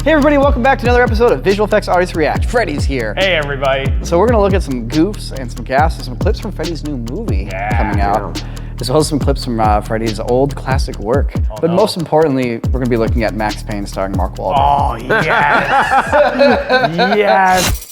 Hey everybody, welcome back to another episode of Visual Effects Artists React. Freddie's here. Hey everybody. So we're gonna look at some goofs and some gaffes and some clips from Freddie's new movie coming out. As well as some clips from Freddie's old classic work. But most importantly, we're gonna be looking at Max Payne starring Mark Wahlberg. Oh, yes. Yes.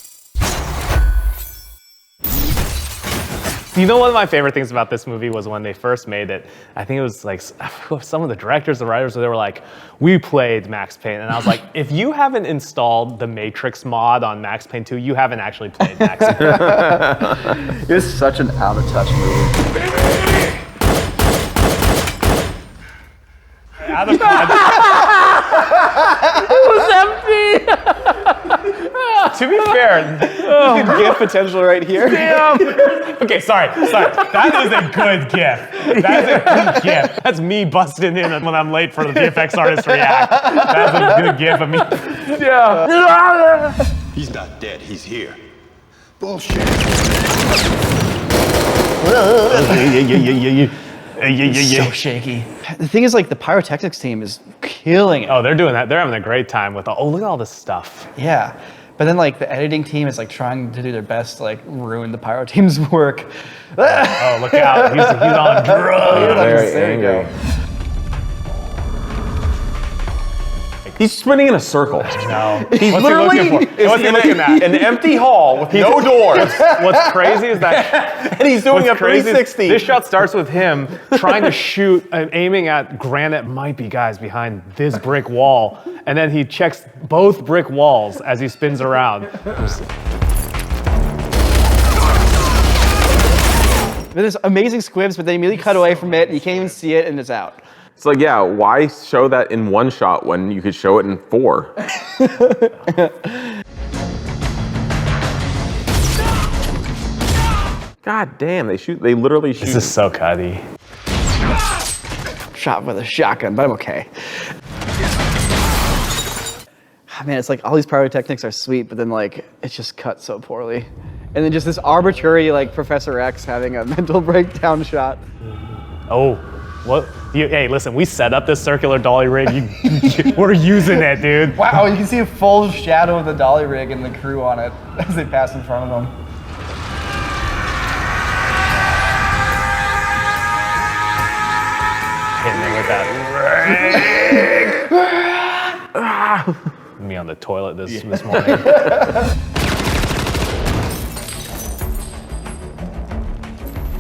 You know, one of my favorite things about this movie was when they first made it. I think it was like some of the directors, the writers, they were like, we played Max Payne. And I was like, if you haven't installed the Matrix mod on Max Payne 2, you haven't actually played Max Payne. It's such an out of touch movie. Out of it was empty. To be fair, GIF potential right here. Damn. Okay, sorry. That is a good GIF. That is a good GIF. That's me busting in when I'm late for the VFX Artist React. That's a good GIF of me. Yeah. He's not dead, he's here. Bullshit. So shaky. The thing is, like, the pyrotechnics team is killing it. Oh, they're doing that. They're having a great time with look at all this stuff. Yeah. But then, like, the editing team is, like, trying to do their best to, like, ruin the pyro team's work. Oh, look out. He's on drugs. Very angry. He's spinning in a circle. No. He's What's literally he looking for? What's he looking at? An empty hall with no doors. What's crazy is that and he's doing a 360. This shot starts with him trying to shoot and aiming at granite, might be guys behind this brick wall, and then he checks both brick walls as he spins around. There's amazing squibs, but they immediately cut away from it, and you can't even see it, and it's out. It's like, yeah, why show that in one shot when you could show it in 4? God damn, they literally shoot. This is so cutty. Shot with a shotgun, but I'm okay. Man, it's like all these pyrotechnics are sweet, but then like it's just cut so poorly. And then just this arbitrary like Professor X having a mental breakdown shot. Oh, what? Hey, listen, we set up this circular dolly rig. We're using it, dude. Wow, you can see a full shadow of the dolly rig and the crew on it as they pass in front of them. Hitting it with that. Me on the toilet this morning.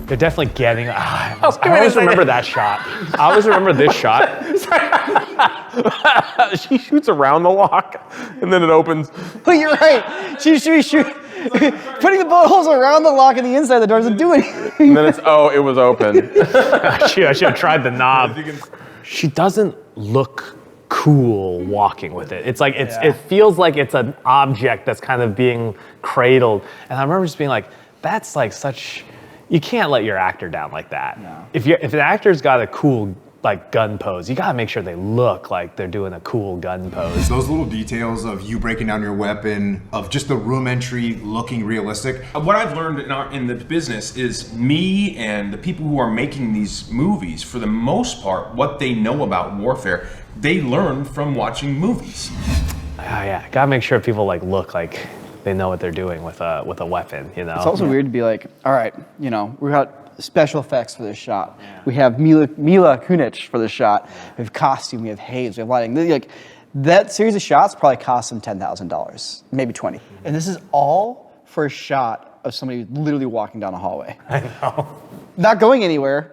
They're definitely getting. I always remember that shot. I always remember this shot. She shoots around the lock, and then it opens. Oh, you're right. She putting the bullet holes around the lock and the inside of the door doesn't do anything. And then it was open. I should have tried the knob. She doesn't look cool walking with it. It's like it feels like it's an object that's kind of being cradled. And I remember just being like, that's like such. You can't let your actor down like that. No. If an actor's got a cool like gun pose, you gotta make sure they look like they're doing a cool gun pose. Those little details of you breaking down your weapon, of just the room entry looking realistic. What I've learned in the business is me and the people who are making these movies, for the most part, what they know about warfare, they learn from watching movies. Oh yeah, gotta make sure people like look like they know what they're doing with a weapon, you know? It's also weird to be like, all right, you know, we got special effects for this shot. Yeah. We have Mila Kunis for this shot. We have costume, we have haze, we have lighting. Like, that series of shots probably cost them $10,000, maybe 20. And this is all for a shot of somebody literally walking down a hallway. I know. Not going anywhere.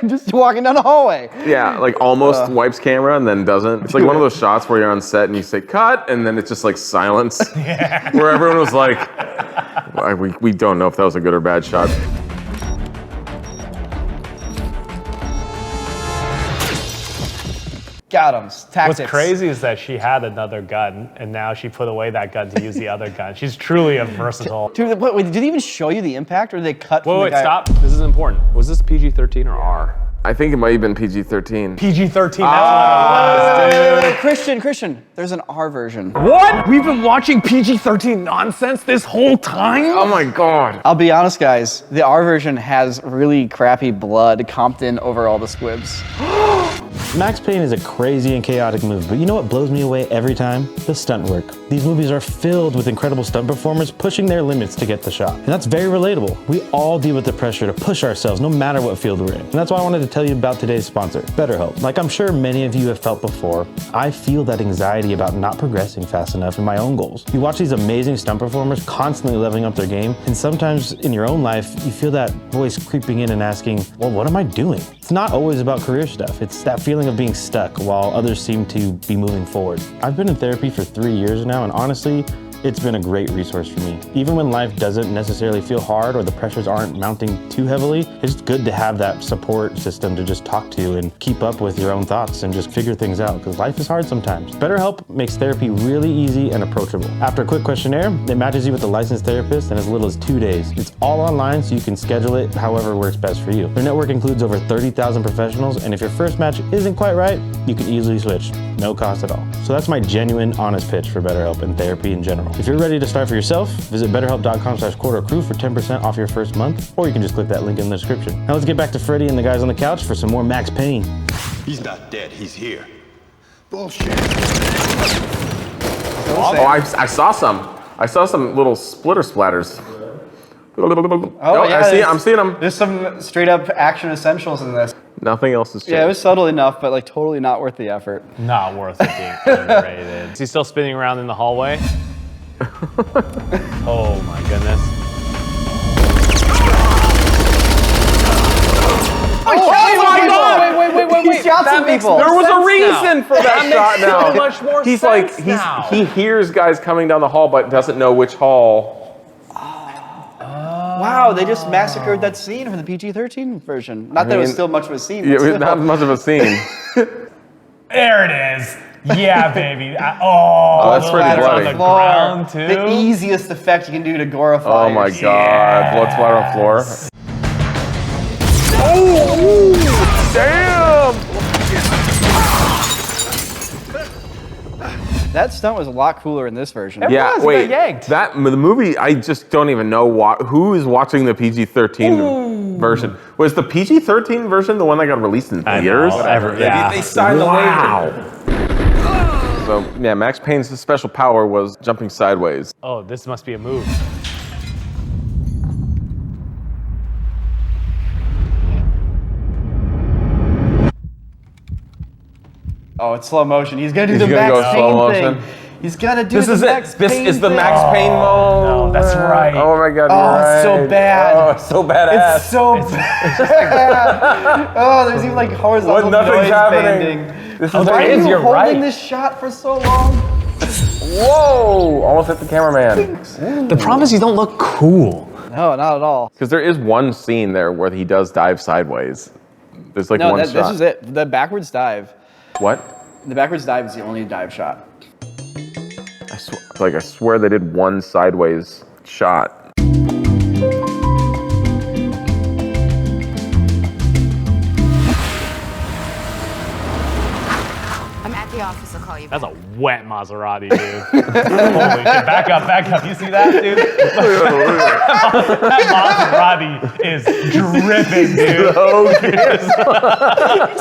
Just walking down the hallway. Yeah, like almost wipes camera and then doesn't. It's like one of those shots where you're on set and you say cut and then it's just like silence. Yeah. Where everyone was like, we don't know if that was a good or bad shot. Got him. Tactics. What's crazy is that she had another gun and now she put away that gun to use the other gun. She's truly a versatile. Dude, wait, did they even show you the impact or did they cut from the guy? Wait, stop. This is important. Was this PG-13 or R? I think it might have been PG-13. PG-13, that's what it was, dude. Christian, there's an R version. What? We've been watching PG-13 nonsense this whole time? Oh my God. I'll be honest, guys. The R version has really crappy blood comped in over all the squibs. Max Payne is a crazy and chaotic movie, but you know what blows me away every time? The stunt work. These movies are filled with incredible stunt performers pushing their limits to get the shot. And that's very relatable. We all deal with the pressure to push ourselves no matter what field we're in. And that's why I wanted to tell you about today's sponsor, BetterHelp. Like I'm sure many of you have felt before, I feel that anxiety about not progressing fast enough in my own goals. You watch these amazing stunt performers constantly leveling up their game, and sometimes in your own life, you feel that voice creeping in and asking, well, what am I doing? It's not always about career stuff. It's that feeling of being stuck while others seem to be moving forward. I've been in therapy for 3 years now, and honestly, it's been a great resource for me. Even when life doesn't necessarily feel hard or the pressures aren't mounting too heavily, it's good to have that support system to just talk to and keep up with your own thoughts and just figure things out, because life is hard sometimes. BetterHelp makes therapy really easy and approachable. After a quick questionnaire, it matches you with a licensed therapist in as little as 2 days. It's all online, so you can schedule it however works best for you. Their network includes over 30,000 professionals, and if your first match isn't quite right, you can easily switch. No cost at all. So that's my genuine, honest pitch for BetterHelp and therapy in general. If you're ready to start for yourself, visit betterhelp.com/quartercrew for 10% off your first month, or you can just click that link in the description. Now let's get back to Freddie and the guys on the couch for some more Max Payne. He's not dead, he's here. Bullshit. Oh, I saw some. I saw some little splitter splatters. Oh, yeah, I'm seeing them. There's some straight up action essentials in this. Nothing else has changed. Yeah, it was subtle enough, but like totally not worth the effort. Not worth it being underrated. Is he still spinning around in the hallway? Oh my goodness. Wait. He shot some people. There was a reason for that shot now. So much more He's sense like, now. he hears guys coming down the hall, but doesn't know which hall. Wow, they just massacred that scene from the PG-13 version. Not that it was still much of a scene. Yeah, but still. not much of a scene. There it is. Yeah, baby. That's pretty on bloody. the ground too. The easiest effect you can do to glorify. Oh my god, blood splatter on the floor. Oh, damn! That stunt was a lot cooler in this version. Yeah, was, wait. got yanked. The movie, I just don't even know who is watching the PG-13 version. Was the PG-13 version the one that got released in theaters? Whatever. Yeah. They signed the waiver. So yeah, Max Payne's special power was jumping sideways. Oh, this must be a move. Oh, it's slow motion. He's gonna do the gonna go Max slow Payne motion? thing. He's gonna do This the is Max it. This Payne is the thing. Max Payne mode. No, that's right. Oh my god, Oh, you're right. it's so bad. Oh, it's so badass. It's so bad. Oh, there's even like horizontal nothing's noise happening. banding. This Why is are is, you you're holding right. this shot for so long? Whoa! Almost hit the cameraman. The problem is you don't look cool. No, not at all. Because there is one scene there where he does dive sideways. There's like No, one this shot. is it. The backwards dive. What? The backwards dive is the only dive shot. I swear they did one sideways shot. I'm at the office. I'll call you back. That's a wet Maserati, dude. Holy shit. Back up. You see that, dude? That Maserati is dripping, dude.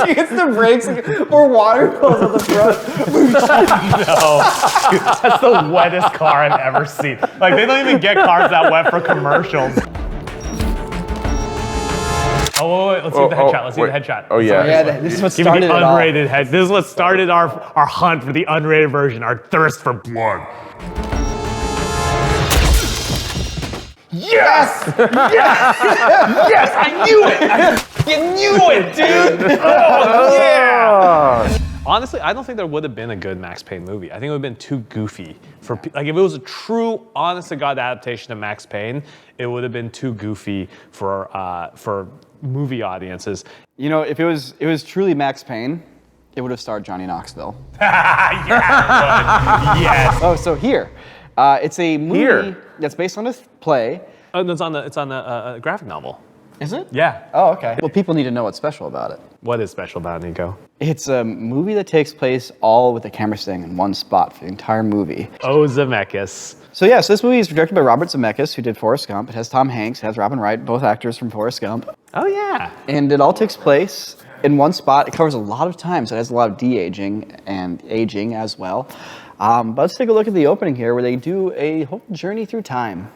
He hits the brakes, more water falls on the front. No. Dude, that's the wettest car I've ever seen. Like, they don't even get cars that wet for commercials. Oh, wait. Let's see the headshot. Let's see the headshot. Oh yeah. Yeah, this is what Give me started the it all. unrated head. This is what started our hunt for the unrated version, our thirst for blood. Yes! Yes! I knew it! You knew it, dude! Oh, yeah! Honestly, I don't think there would have been a good Max Payne movie. I think it would have been too goofy. Like, if it was a true, honest-to-God adaptation of Max Payne, it would have been too goofy for movie audiences. You know, if it was truly Max Payne, it would have starred Johnny Knoxville. Yes. Oh, so here, it's a movie Here? that's based on a play. Oh, it's on the graphic novel. Is it? Yeah. Oh, okay. Well, people need to know what's special about it. What is special about it, Nico? It's a movie that takes place all with the camera staying in one spot for the entire movie. Oh, Zemeckis. So this movie is directed by Robert Zemeckis, who did Forrest Gump. It has Tom Hanks, it has Robin Wright, both actors from Forrest Gump. Oh, yeah. And it all takes place in one spot. It covers a lot of time, so it has a lot of de-aging and aging as well. But let's take a look at the opening here where they do a whole journey through time.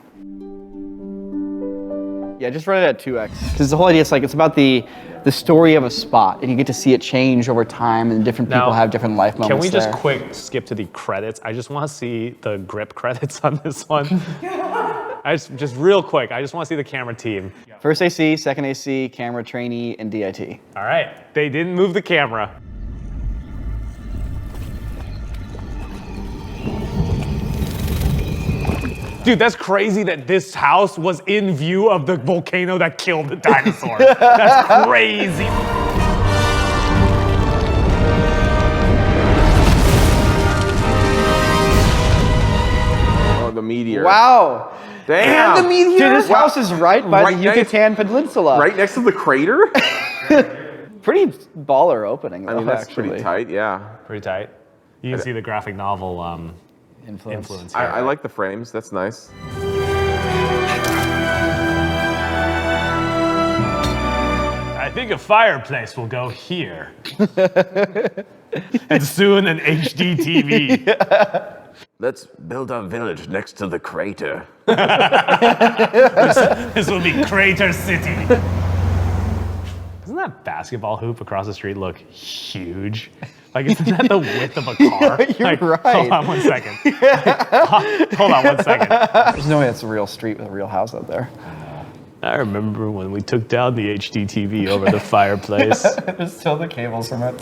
Yeah, just run it at 2x. Because the whole idea is like, it's about the story of a spot, and you get to see it change over time, and different people have different life moments. Can we just there. quick skip to the credits? I just want to see the grip credits on this one. Just real quick, I just want to see the camera team. First AC, second AC, camera trainee, and DIT. All right, they didn't move the camera. Dude, that's crazy that this house was in view of the volcano that killed the dinosaurs. That's crazy. Oh, the meteor. Wow. Damn. And the meteor. Dude, this house is right by the Yucatan Peninsula. Right next to the crater? Pretty baller opening, though, I mean, that's actually. pretty tight, yeah. Pretty tight. You can see the graphic novel influence here. I like the frames, that's nice. I think a fireplace will go here. And soon an HD TV. Let's build our village next to the crater. This will be Crater City. Doesn't that basketball hoop across the street look huge? Like, isn't that the width of a car? You're right. Hold on 1 second. Hold on 1 second. There's no way that's a real street with a real house out there. I remember when we took down the HD TV over the fireplace. There's still the cables from it.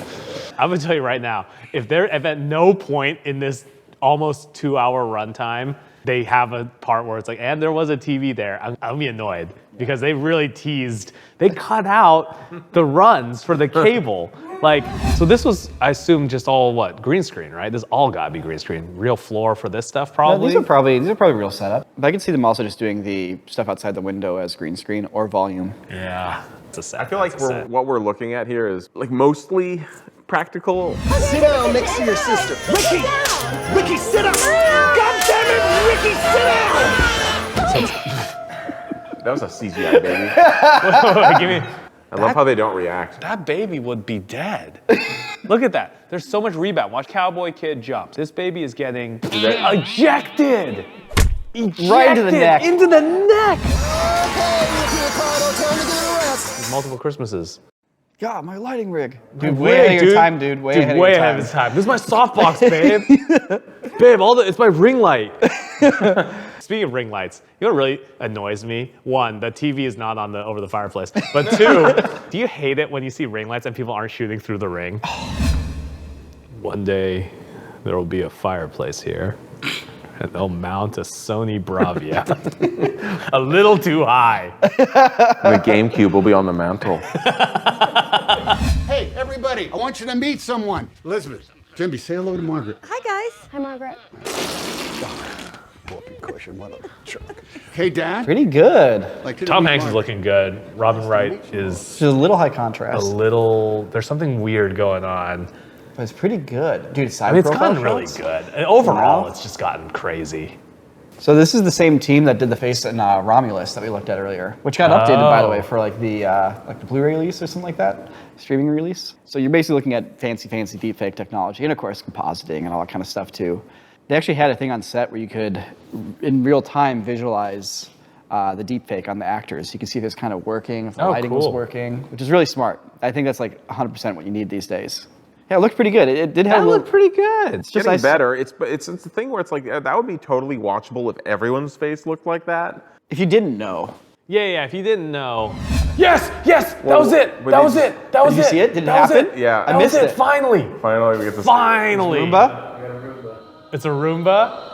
I'm gonna tell you right now, if at no point in this almost 2-hour runtime, they have a part where it's like, and there was a TV there, I'll be annoyed because they really teased. They cut out the runs for the cable. Like, so this was, I assume, just all what, green screen, right? This all gotta be green screen. Real floor for this stuff, probably. These are probably real setup. But I can see them also just doing the stuff outside the window as green screen or volume. Yeah, it's a set. I feel like what we're looking at here is like mostly practical. Sit down next to your sister. Ricky! Ricky, sit down! God damn it, Ricky, sit down! That was a CGI baby. Give me. I love how they don't react. That baby would be dead. Look at that. There's so much rebound. Watch Cowboy Kid jump. This baby is getting ejected. Right into the neck. Into the neck. There's multiple Christmases. God, my lighting rig. Dude, way ahead of your time, dude. Way ahead of his time. This is my softbox, babe. Babe, it's my ring light. Speaking of ring lights, you know what really annoys me? One, the TV is not on over the fireplace. But two, do you hate it when you see ring lights and people aren't shooting through the ring? One day, there will be a fireplace here, and they'll mount a Sony Bravia. A little too high. The GameCube will be on the mantle. Hey, everybody, I want you to meet someone. Elizabeth, Jimmy, say hello to Margaret. Hi, guys. Hi, Margaret. Whoopee cushion, what a jerk. Hey, Dad. Pretty good. Like, Tom Hanks is looking good. Robin Wright is Just a little high contrast. there's something weird going on. But it's pretty good. Dude, side I mean, it's profile gotten really shots? good. And overall, Yeah. it's just gotten crazy. So this is the same team that did the face in Romulus that we looked at earlier, which got updated, by the way, for like the Blu-ray release or something like that, streaming release. So you're basically looking at fancy deepfake technology, and of course compositing and all that kind of stuff too. They actually had a thing on set where you could, in real time, visualize the deepfake on the actors. You can see if it's kind of working, if the lighting was working, which is really smart. I think that's like 100% what you need these days. Yeah, it looked pretty good. It did have That looked pretty good. It's just getting better. It's the thing where it's like that would be totally watchable if everyone's face looked like that. If you didn't know. Yeah, if you didn't know. Yes, that was it. That was it. Did you see it? Did it happen? Yeah. I missed it. Finally. Finally, we get to Finally. Roomba? It's a Roomba.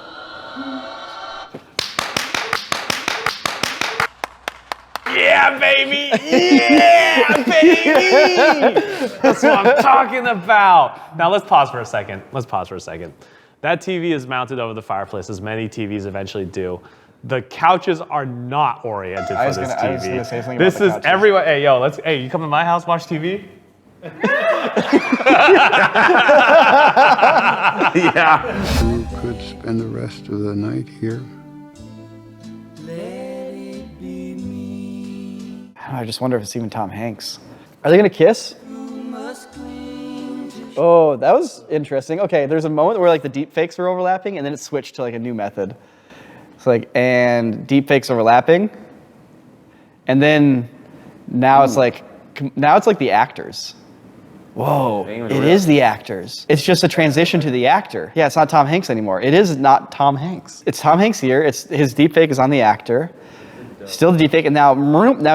Yeah, baby! Yeah, baby! That's what I'm talking about. Now let's pause for a second. That TV is mounted over the fireplace, as many TVs eventually do. The couches are not oriented for this TV. I was gonna say something This about the is couches. everyone. Hey, you come to my house, watch TV? Yeah. You could spend the rest of the night here. I just wonder if it's even Tom Hanks. Are they gonna kiss? Oh, that was interesting. Okay, there's a moment where like the deep fakes were overlapping, and then it switched to like a new method. It's like, and deep fakes overlapping, and then now it's like the actors. Whoa, it is the actors. It's just a transition to the actor. Yeah, it's not Tom Hanks anymore. It is not Tom Hanks. It's Tom Hanks here. It's his deepfake is on the actor. Still the deepfake, and now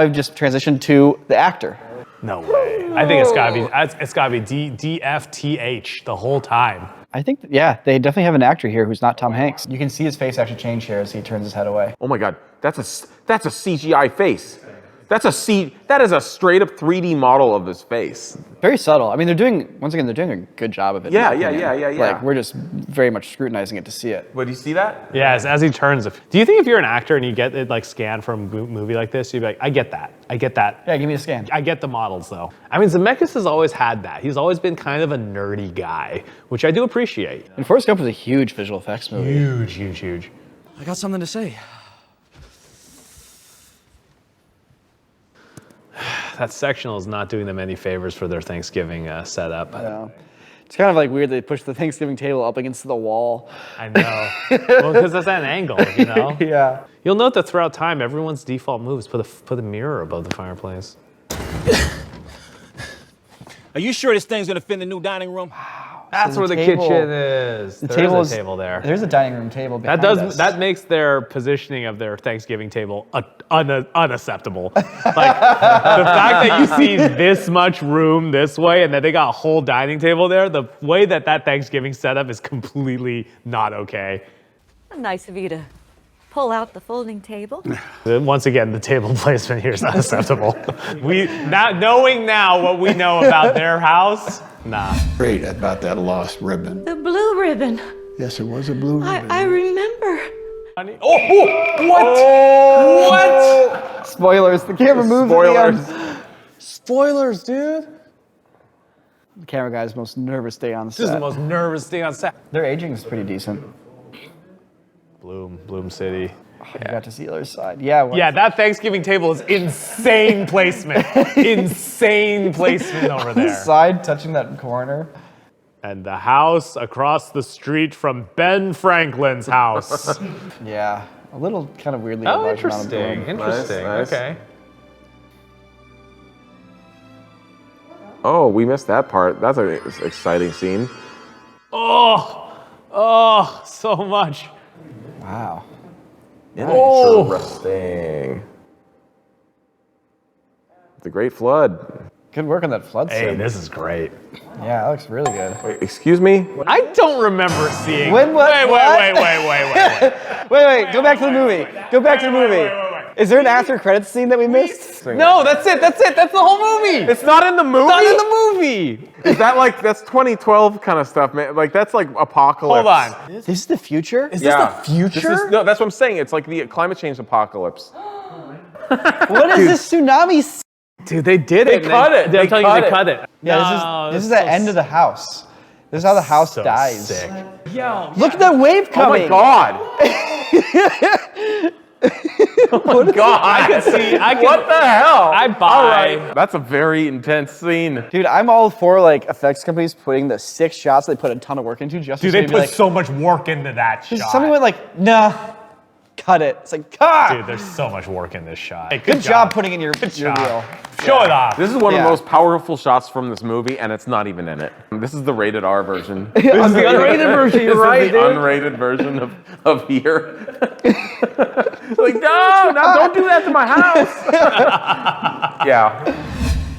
we've just transitioned to the actor. No way. I think it's gotta be DFTH the whole time. I think, yeah, they definitely have an actor here who's not Tom Hanks. You can see his face actually change here as he turns his head away. Oh my God, that's a CGI face. That is a straight up 3D model of his face. Very subtle. I mean, they're doing a good job of it. Yeah. Like, we're just very much scrutinizing it to see it. Wait, do you see that? Yeah, as he turns. Do you think if you're an actor and you get it like scanned from a movie like this, you'd be like, I get that. Yeah, give me a scan. I get the models though. I mean, Zemeckis has always had that. He's always been kind of a nerdy guy, which I do appreciate. And Forrest Gump was a huge visual effects movie. Huge. I got something to say. That sectional is not doing them any favors for their Thanksgiving setup. Yeah. It's kind of like weird they push the Thanksgiving table up against the wall. I know. Well, because that's at an angle, you know? Yeah. You'll note that throughout time, everyone's default move is put a mirror above the fireplace. Are you sure this thing's gonna fit in the new dining room? That's So where the kitchen is. There's a table there. There's a dining room table behind us. That makes their positioning of their Thanksgiving table unacceptable. Like the fact that you see this much room this way and that they got a whole dining table there, the way that Thanksgiving setup is completely not okay. Nice of you to pull out the folding table. Once again, the table placement here is not acceptable. Knowing now what we know about their house, nah. Great about that lost ribbon. The blue ribbon. Yes, it was a blue ribbon. I remember. What? Spoilers. The camera moves at the end. Spoilers, dude. The camera guy's most nervous day on set. This is the most nervous thing on set. Their aging is pretty decent. Bloom City. You got to see the other side. Yeah. Yeah, that Thanksgiving table is insane placement. Insane placement over there. Side touching that corner. And the house across the street from Ben Franklin's house. Yeah. A little kind of weirdly. Oh, large amount of interesting. bloom. Interesting. Nice. Okay. Oh, we missed that part. That's an exciting scene. Oh, so much. Wow. Interesting. The Great Flood. Good work on that flood Hey, scene. this is great. Yeah, that looks really good. Wait, excuse me? I don't remember seeing. When what? Wait. Wait, go back to the movie. Go back to the movie. Is there an after credits scene that we missed? No, that's it. That's the whole movie. It's not in the movie? Not in the movie. Is that like, that's 2012 kind of stuff, man? Like, that's like apocalypse. Hold on. This is the future? Is this the future? No, that's what I'm saying. It's like the climate change apocalypse. What is this tsunami? Dude, they did it. They cut it. I'm telling you, they cut it. Yeah, this is the end of the house. This is how the house dies. Sick. Look at that wave coming. Oh my God. Oh my God. I can see. What the hell? I buy. All right. That's a very intense scene. Dude, I'm all for like effects companies putting the 6 shots they put a ton of work into just Dude, to they be put like, so much work into that shot. somebody went like, nah, cut it. It's like, cut. Dude, there's so much work in this shot. Hey, Good job putting in your job. reel. Show it off. This is one of Yeah. the most powerful shots from this movie, and it's not even in it. This is the rated R version. This is the unrated version, you're right, This is the dude. unrated version of here. Like, no, don't do that to my house. Yeah.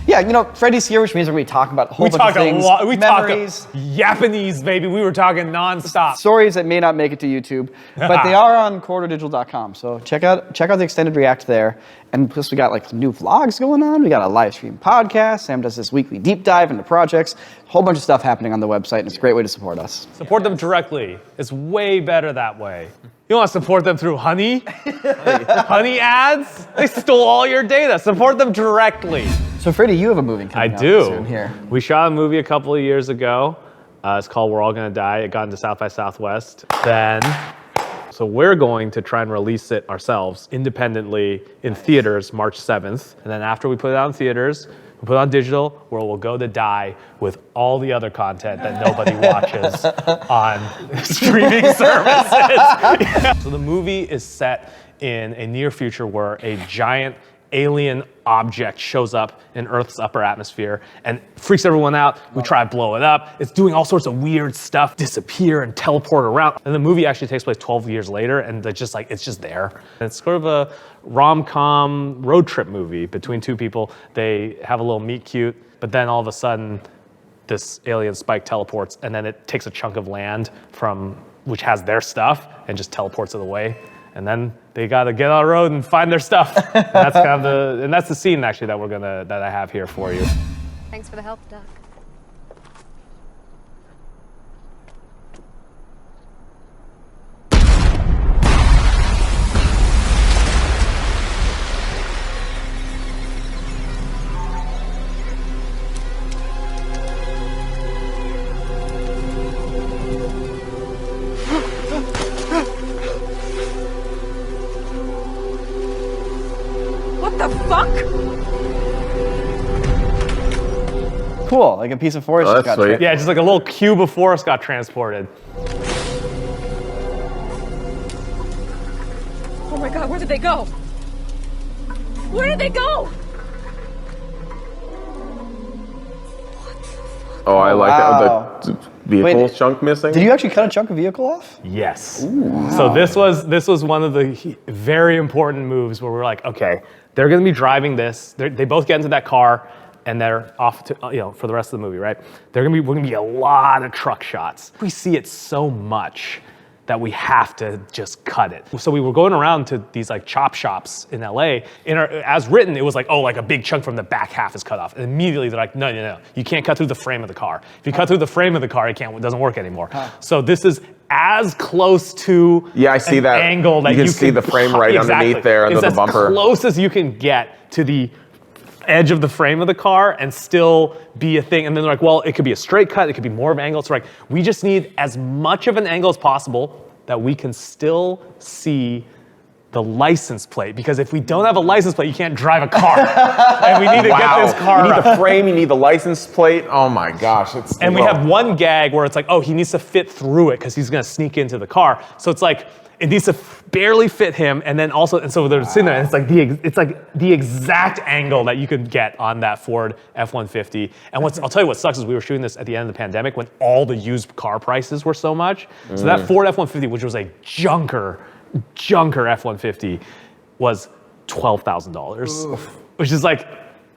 Yeah, you know, Freddie's here, which means we're going to be talking about a whole We bunch talk of a things. lot. We talk memories, Japanese, baby. We were talking nonstop. stories that may not make it to YouTube, but they are on corridordigital.com. So check out the extended react there. And plus we got like some new vlogs going on. We got a live stream podcast. Sam does this weekly deep dive into projects. A whole bunch of stuff happening on the website, and it's a great way to support us. Support them directly. It's way better that way. You want to support them through Honey? Honey ads? They stole all your data. Support them directly. So Freddie, you have a movie coming I out do. soon here. We shot a movie a couple of years ago. It's called We're All Gonna Die. It got into South by Southwest. So we're going to try and release it ourselves independently in theaters March 7th. And then after we put it out in theaters, We'll put it on digital, where we'll go to die with all the other content that nobody watches on streaming services. So the movie is set in a near future where a giant alien object shows up in Earth's upper atmosphere and freaks everyone out. We try to blow it up. It's doing all sorts of weird stuff, disappear and teleport around. And the movie actually takes place 12 years later, and it's just there. And it's sort of a rom-com road trip movie between two people. They have a little meet cute, but then all of a sudden, this alien Spike teleports, and then it takes a chunk of land which has their stuff and just teleports it away. And then they gotta get on the road and find their stuff. And that's kind of that's the scene actually that I have here for you. Thanks for the help, Doc. What the fuck? Cool, like a piece of forest. Oh, just that's got sweet. tricked. Yeah, just like a little cube of forest got transported. Oh my god, where did they go? Where did they go? Oh, I like Wow. that. The vehicle Wait, chunk missing. Did you actually cut a chunk of vehicle off? Yes. So this was one of the very important moves where we're like, okay, they're going to be driving this. They both get into that car and they're off to for the rest of the movie, right? We're going to be a lot of truck shots. We see it so much that we have to just cut it. So we were going around to these like chop shops in LA. As written, it was like, oh, like a big chunk from the back half is cut off. And immediately they're like, no, you can't cut through the frame of the car. If you cut through the frame of the car, it doesn't work anymore. So this is as close to Yeah, I see an that angle that you can see the frame right underneath there under the bumper. It's as close as you can get to the edge of the frame of the car and still be a thing. And then they're like, well, it could be a straight cut, it could be more of an angle. So like, we just need as much of an angle as possible that we can still see the license plate. Because if we don't have a license plate, you can't drive a car. And we need to get this car You need up. the frame, you need the license plate. Oh my gosh. And we have one gag where it's like, oh, he needs to fit through it because he's gonna sneak into the car. So it's like, it needs to barely fit him, and then also, and so they're sitting there, and it's like the exact angle that you could get on that Ford F-150. And I'll tell you what sucks is we were shooting this at the end of the pandemic when all the used car prices were so much. So that Ford F-150, which was a junker F-150, was $12,000, which is like,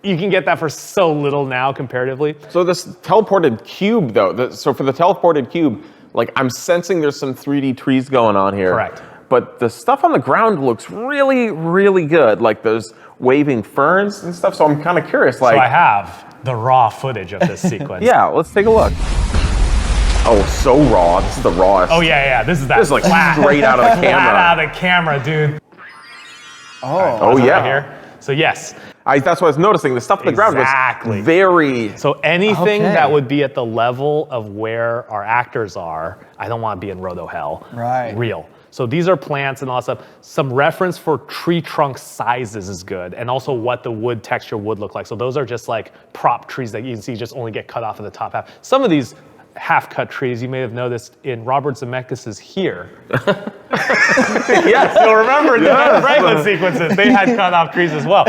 you can get that for so little now comparatively. So this teleported cube though, so for the teleported cube, like I'm sensing there's some 3D trees going on here. Correct. But the stuff on the ground looks really, really good. Like those waving ferns and stuff. So I'm kind of curious. Like, So I have the raw footage of this sequence. yeah, let's take a look. Oh, so raw. This is the rawest. Oh yeah. This is that. This is like flat, straight out of the flat camera. out of the camera, dude. Oh Right yeah. here. So yes. That's what I was noticing. The stuff on the ground Exactly. was very. So anything Okay. that would be at the level of where our actors are, I don't want to be in roto hell. Right. Real. So these are plants and all that stuff. Some reference for tree trunk sizes is good, and also what the wood texture would look like. So those are just like prop trees that you can see just only get cut off in the top half. Some of these half-cut trees you may have noticed in Robert Zemeckis' Here. Yes. You'll remember the Franklin sequences. They had cut off trees as well.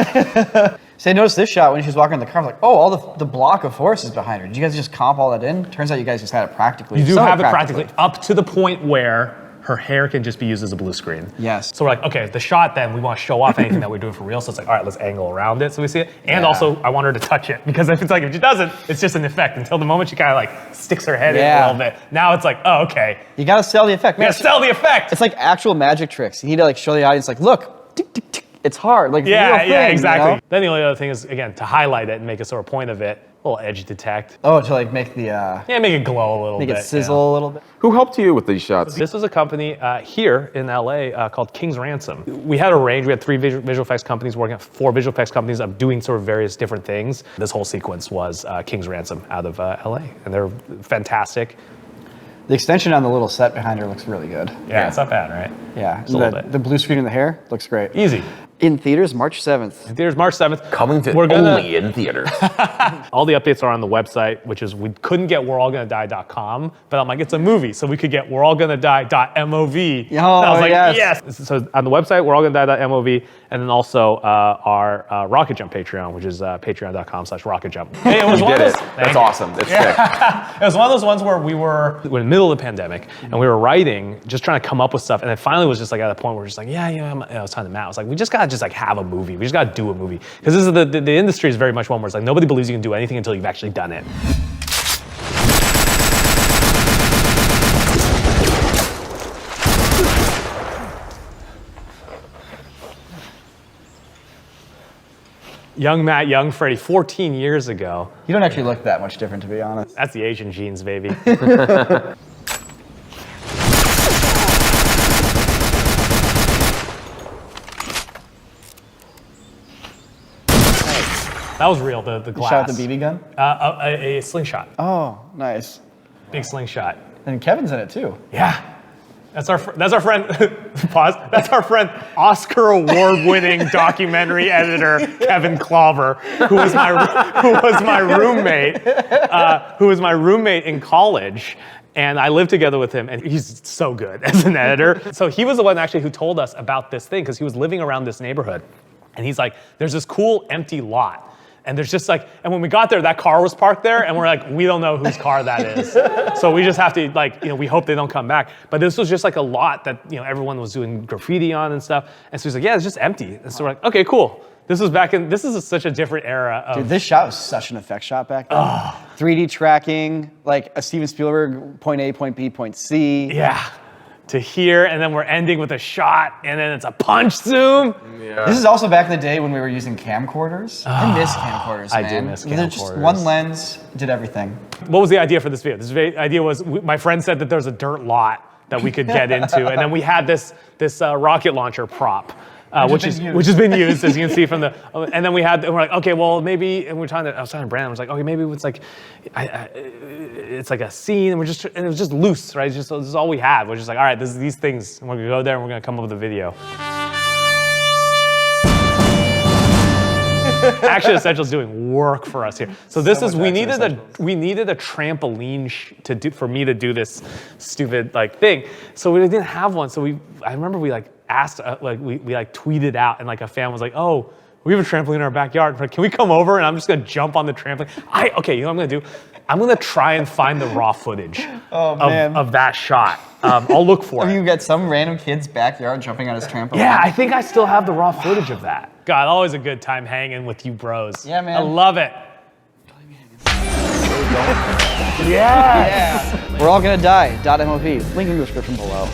So I noticed this shot when she was walking in the car. I was like, oh, all the block of forest is behind her. Did you guys just comp all that in? Turns out you guys just had it practically. You do somewhat have it practically up to the point where her hair can just be used as a blue screen. Yes. So we're like, okay, the shot then, we want to show off anything that we're doing for real. So it's like, all right, let's angle around it so we see it. And Yeah. also, I want her to touch it because if she doesn't, it's just an effect until the moment she kind of like sticks her head in a Yeah. little bit. Now it's like, oh, okay. You gotta sell the effect. We gotta sell the effect. It's like actual magic tricks. You need to like show the audience, like, look, tick, tick, tick. It's hard. Like, Yeah, real thing, yeah, exactly. You know? Then the only other thing is, again, to highlight it and make a sort of point of it, a little edge detect. Oh, to like make the Yeah, make it glow a little make bit. it sizzle a little bit. Who helped you with these shots? This was a company here in LA called King's Ransom. We had a range. We had 3 visual effects companies working at 4 visual effects companies of doing sort of various different things. This whole sequence was King's Ransom out of LA, and they're fantastic. The extension on the little set behind her looks really good. Yeah, it's not bad, right? Yeah, Just a little bit. the blue screen in the hair looks great. Easy. In theaters, March 7th. In theaters, March 7th. Coming to We're gonna- only in theaters. All the updates are on the website, which is we couldn't get we'reallgonadie.com, but I'm like, it's a movie, so we could get we'reallgonadie.mov. Oh, And I was like, yes. So on the website, wereallgonadie.mov, and then also our RocketJump Patreon, which is patreon.com/RocketJump. Hey, it was You one did of it. those- That's awesome. It's sick. It was one of those ones where we were in the middle of the pandemic and we were writing, just trying to come up with stuff, and then finally was just like at a point where we're just like, I was talking to Matt. I was like, we just gotta just like have a movie. We just gotta do a movie because this is the industry is very much one where it's like nobody believes you can do anything until you've actually done it. Young Matt, young Freddie, 14 years ago. You don't actually look that much different, to be honest. That's the Asian genes, baby. That was real, the glass. Shot with the BB gun? A slingshot. Oh, nice. Big slingshot. And Kevin's in it too. Yeah. That's our friend, pause, that's our friend, Oscar award-winning documentary editor, Kevin Clover, who was my roommate in college. And I lived together with him, and he's so good as an editor. So he was the one actually who told us about this thing, because he was living around this neighborhood. And he's like, there's this cool empty lot. And there's just like, and when we got there, that car was parked there, and we're like, we don't know whose car that is. So we just have to like, we hope they don't come back. But this was just like a lot that, everyone was doing graffiti on and stuff. And so he's like, yeah, it's just empty. And so we're like, okay, cool. This is such a different era of. Dude, this shot was such an effect shot back then. 3D tracking, like a Steven Spielberg, point A, point B, point C. Yeah. To here, and then we're ending with a shot, and then it's a punch zoom. Yeah. This is also back in the day when we were using camcorders. I miss camcorders, man. I do miss They're just camcorders. one lens, did everything. What was the idea for this video? Idea was, my friend said that there's a dirt lot that we could get into, and then we had this rocket launcher prop. Which has been used, as you can see from the, and then we're like, okay, well maybe, and I was talking to Brandon, I was like, okay, maybe it's like, it's like a scene, and it was just loose, right? This is all we had. We're just like, all right, these things, and we're gonna go there and we're gonna come up with a video. Action Essentials doing work for us here. So this is, we needed a trampoline for me to do this stupid thing. So we didn't have one. So I remember we asked, we tweeted out, and a fan was like, oh, we have a trampoline in our backyard. Can we come over? And I'm just gonna jump on the trampoline. Okay, you know what I'm gonna do? I'm gonna try and find the raw footage of that shot. I'll look for it. Have you got some random kid's backyard jumping on his trampoline? Yeah, I think I still have the raw footage of that. God, always a good time hanging with you bros. Yeah, man. I love it. Yeah. We're all gonna die. .mov. Link in the description below.